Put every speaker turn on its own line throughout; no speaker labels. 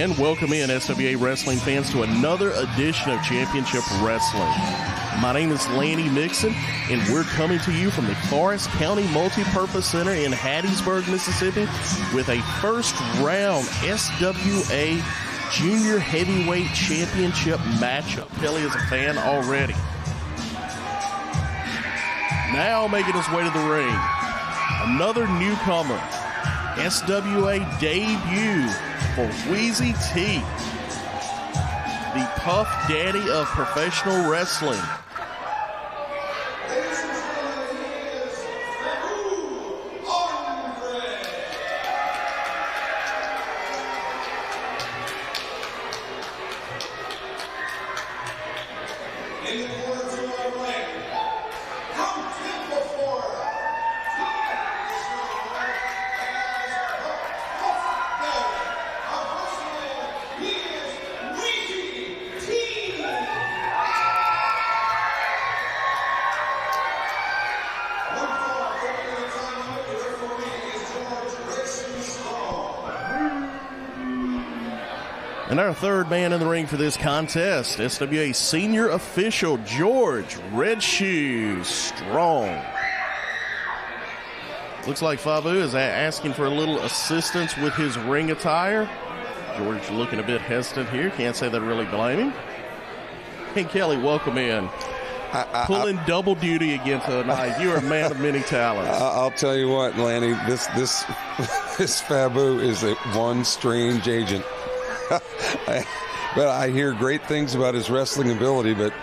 And welcome in, SWA Wrestling fans, to another edition of Championship Wrestling. My name is Lanny Mixon, and we're coming to you from the Forest County Multipurpose Center in Hattiesburg, Mississippi, with a first-round SWA Jr Heavyweight Championship matchup. Kelly is a fan already. Now making his way to the ring, another newcomer, SWA debut for Wheezy T, the Puffdaddy of professional wrestling. And our third man in the ring for this contest, SWA senior official George Red Shoes Strong. Looks like Faboo is asking for a little assistance with his ring attire. George looking a bit hesitant here. Can't say that I really blame him. Hey, Kelly, welcome in. Pulling double duty again tonight. You are a man of many talents.
I'll tell you what, Lanny, this Faboo is one strange agent. But I hear great things about his wrestling ability, but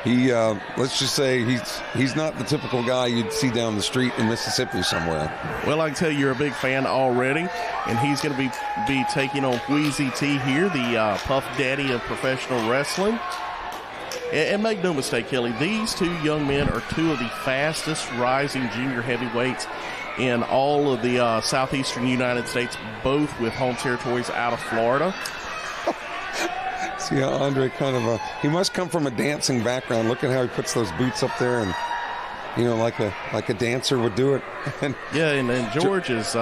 he, let's just say he's not the typical guy you'd see down the street in Mississippi somewhere.
Well, I can tell you're a big fan already, and he's going to be taking on Wheezy T here, the Puffdaddy of professional wrestling. And make no mistake, Kelly, these two young men are two of the fastest rising junior heavyweights in all of the southeastern United States, both with home territories out of Florida.
See how Andre he must come from a dancing background. Look at how he puts those boots up there, and like a dancer would do it. And
yeah, and George is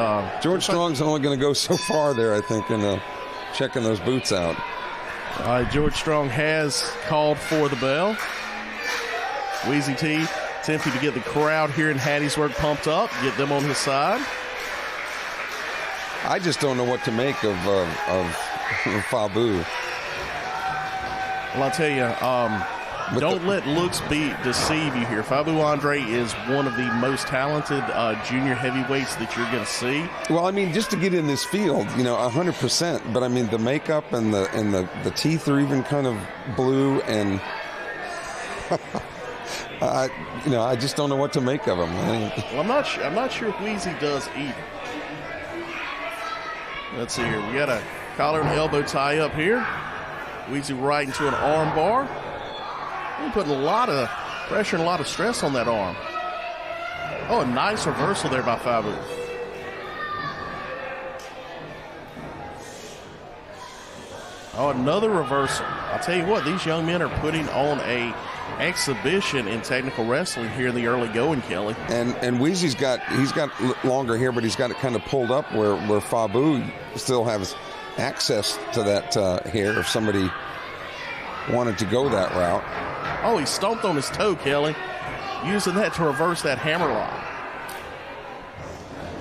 George Strong's only going to go so far there, I think, in checking those boots out.
George Strong has called for the bell. Wheezy T attempting to get the crowd here in Hattiesburg pumped up, get them on his side.
I just don't know what to make of Faboo.
Well, I'll tell you, don't let looks deceive you here. Faboo Andre is one of the most talented junior heavyweights that you're going to see.
Well, I mean, just to get in this field, 100%. But I mean, the makeup and the teeth are even kind of blue, and I just don't know what to make of him.
Well, I'm not sure Wheezy does either. Let's see here. We got a collar and elbow tie up here. Wheezy right into an arm bar. He's putting a lot of pressure and a lot of stress on that arm. Oh, a nice reversal there by Faboo. Oh, another reversal. I'll tell you what, these young men are putting on a exhibition in technical wrestling here in the early going, Kelly.
And Wheezy's got longer hair, but he's got it kind of pulled up where Faboo still has access to that hair if somebody wanted to go that route.
Oh, he stomped on his toe, Kelly, using that to reverse that hammerlock.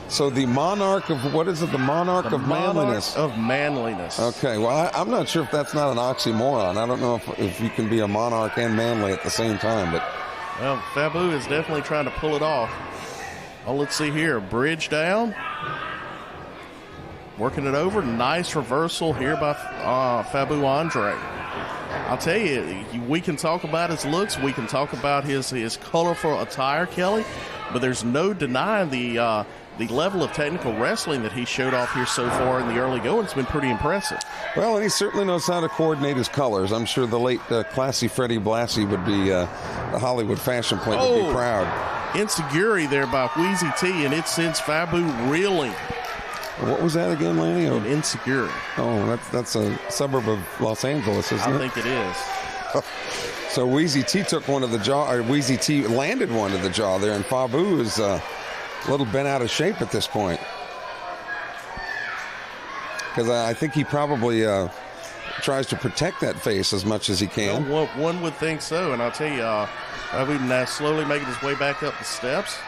So the monarch of, what is it? The monarch of manliness.
Of manliness.
Okay, well, I'm not sure if that's not an oxymoron. I don't know if you can be a monarch and manly at the same time, but.
Well, Faboo is definitely trying to pull it off. Oh, let's see here. Bridge down. Working it over. Nice reversal here by Faboo Andre. I'll tell you, we can talk about his looks. We can talk about his colorful attire, Kelly, but there's no denying the level of technical wrestling that he showed off here so far in the early going. It's been pretty impressive.
Well, and he certainly knows how to coordinate his colors. I'm sure the late classy Freddie Blassie would be, the Hollywood fashion plate would be proud.
Insecurity there by Wheezy T, and it sends Faboo reeling.
What was that again, Lanny?
Insecurity.
Oh, that's a suburb of Los Angeles, isn't it?
I think it is.
So Wheezy T took one to the jaw, or Wheezy T landed one to the jaw there, and Faboo is a little bent out of shape at this point. Because I think he probably tries to protect that face as much as he can.
Well, one would think so, and I'll tell you, Faboo now slowly making his way back up the steps,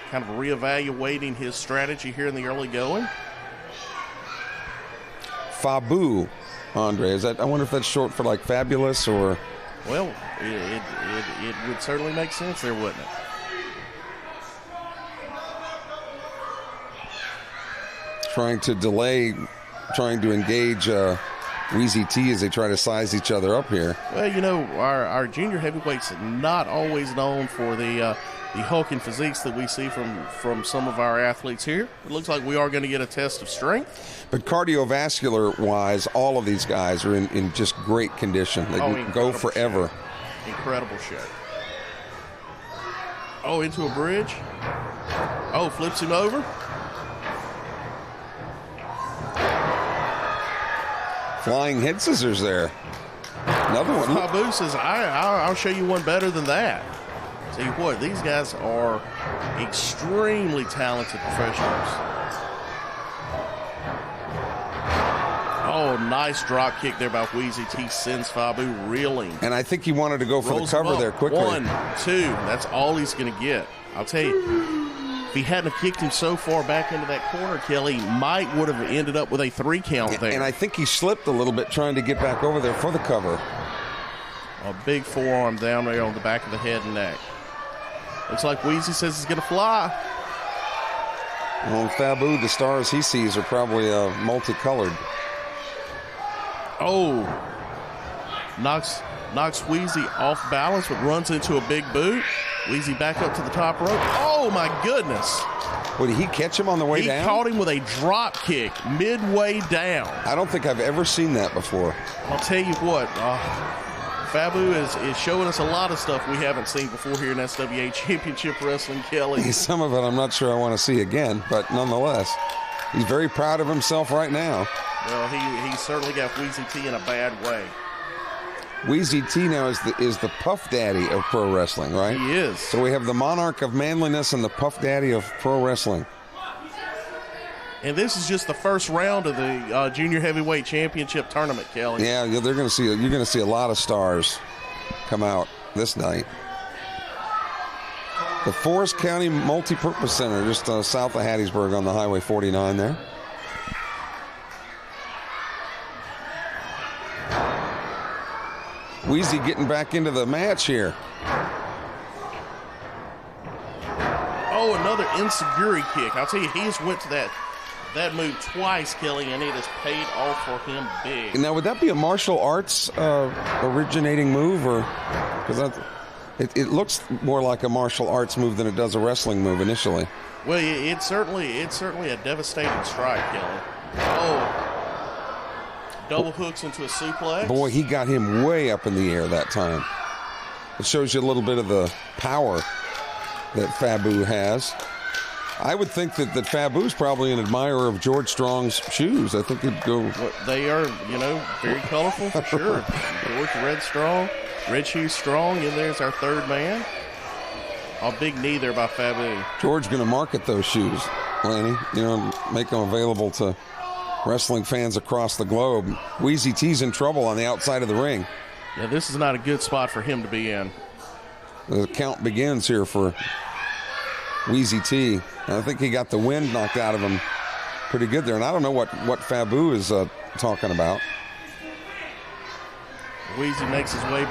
kind of reevaluating his strategy here in the early going.
Faboo Andre, is that? I wonder if that's short for like fabulous or.
Well, it would certainly make sense there, wouldn't it?
Trying to engage Wheezy T as they try to size each other up here.
Well, you know, our junior heavyweights are not always known for the hulking physiques that we see from some of our athletes here. It looks like we are going to get a test of strength.
But cardiovascular-wise, all of these guys are in just great condition. They can go forever.
Shape. Incredible shape. Oh, into a bridge. Oh, flips him over.
Flying head scissors there. Another one.
Faboo says, I'll show you one better than that. Tell you what, these guys are extremely talented professionals. Oh, nice drop kick there by Wheezy T. Sends Faboo reeling.
And I think he wanted to go for the cover there quickly.
1, 2. That's all he's going to get. I'll tell you, if he hadn't have kicked him so far back into that corner, Kelly might would have ended up with a 3 count there.
And I think he slipped a little bit trying to get back over there for the cover.
A big forearm down there on the back of the head and neck. Looks like Wheezy says he's going to fly.
Well, Faboo, the stars he sees are probably multicolored.
Oh, knocks Wheezy off balance, but runs into a big boot. Wheezy back up to the top rope. Oh, my goodness.
Well, did he catch him on the way down?
He caught him with a drop kick midway down.
I don't think I've ever seen that before.
I'll tell you what, Faboo is showing us a lot of stuff we haven't seen before here in SWA Championship Wrestling, Kelly.
Some of it I'm not sure I want to see again, but nonetheless, he's very proud of himself right now.
Well, he certainly got Wheezy T in a bad way.
Wheezy T now is the Puffdaddy of pro wrestling, right?
He is.
So we have the Monarch of Manliness and the Puffdaddy of pro wrestling.
And this is just the first round of the Junior Heavyweight Championship tournament, Kelly.
Yeah, you're going to see a lot of stars come out this night. The Forest County Multipurpose Center, just south of Hattiesburg on the Highway 49 there. Wheezy getting back into the match here.
Oh, another insecurity kick. I'll tell you, he's went to that move twice, Kelly, and it has paid off for him big.
Now, would that be a martial arts originating move, or because it looks more like a martial arts move than it does a wrestling move initially?
Well, it's certainly a devastating strike, Kelly. Oh. Double hooks into a suplex.
Boy, he got him way up in the air that time. It shows you a little bit of the power that Faboo has. I would think that Faboo's probably an admirer of George Strong's shoes. I think it'd go.
Well, they are, very colorful for sure. George Red Shoes Strong, and there's our third man. A big knee there by Faboo.
George going to market those shoes, Lanny. Make them available to wrestling fans across the globe. Wheezy T's in trouble on the outside of the ring.
Yeah, this is not a good spot for him to be in.
The count begins here for Wheezy T. And I think he got the wind knocked out of him pretty good there. And I don't know what Faboo is talking about.
Wheezy makes his way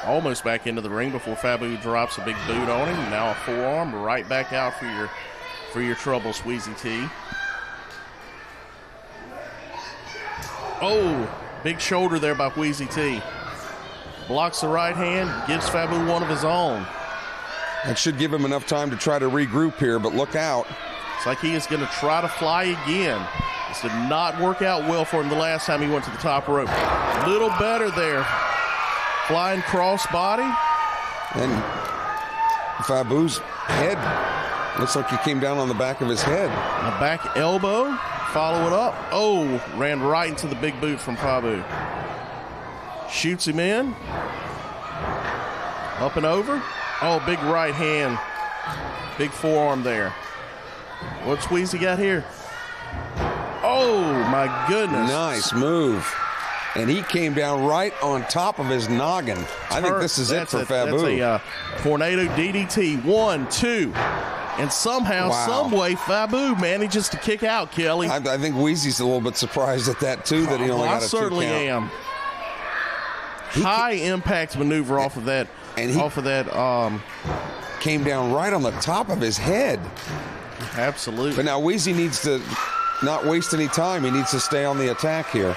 almost back into the ring before Faboo drops a big boot on him. Now a forearm right back out for your troubles, Wheezy T. Oh, big shoulder there by Wheezy T. Blocks the right hand, gives Faboo one of his own.
That should give him enough time to try to regroup here, but look out.
It's like he is going to try to fly again. This did not work out well for him the last time he went to the top rope. A little better there. Flying crossbody.
And Faboo's head looks like he came down on the back of his head.
A back elbow. Follow it up. Oh, ran right into the big boot from Faboo. Shoots him in. Up and over. Oh, big right hand. Big forearm there. What's Wheezy got here? Oh, Oh, my goodness.
Nice move. And he came down right on top of his noggin. I think this is it for Faboo.
That's a tornado DDT. 1, 2. And somehow, some way, Faboo manages to kick out, Kelly.
I think Wheezy's a little bit surprised at that, too, that he only got a 2 count.
I certainly am. High impact maneuver off of that. And
came down right on the top of his head.
Absolutely.
But now Wheezy needs to not waste any time. He needs to stay on the attack here.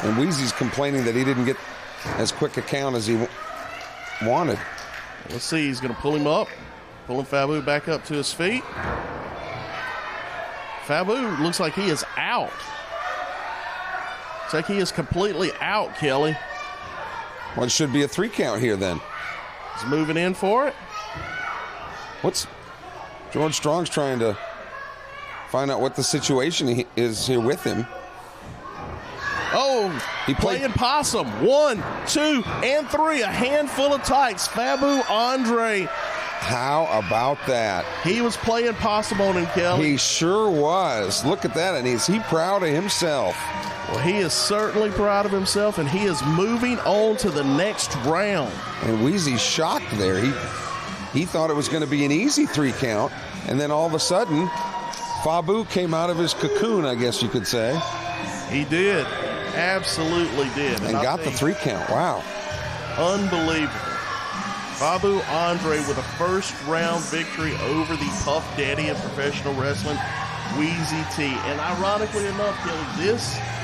And Wheezy's complaining that he didn't get as quick a count as he wanted.
Let's see. He's going to pull him up. Pulling Faboo back up to his feet. Faboo looks like he is out. Looks like he is completely out, Kelly.
Well, it should be a 3 count here then.
He's moving in for it.
George Strong's trying to find out what the situation is here with him.
Oh, he playing possum. 1, 2, and 3. A handful of tights. Faboo Andre.
How about that?
He was playing possum on him, Kelly.
He sure was. Look at that. And is he proud of himself?
Well, he is certainly proud of himself, and he is moving on to the next round.
And Wheezy's shocked there. He thought it was going to be an easy 3 count, and then all of a sudden, Faboo came out of his cocoon, I guess you could say.
He did. Absolutely did.
And got the 3 count. Wow.
Unbelievable. Faboo Andre with a first-round victory over the Puffdaddy of professional wrestling, Wheezy T. And ironically enough, Kelly, this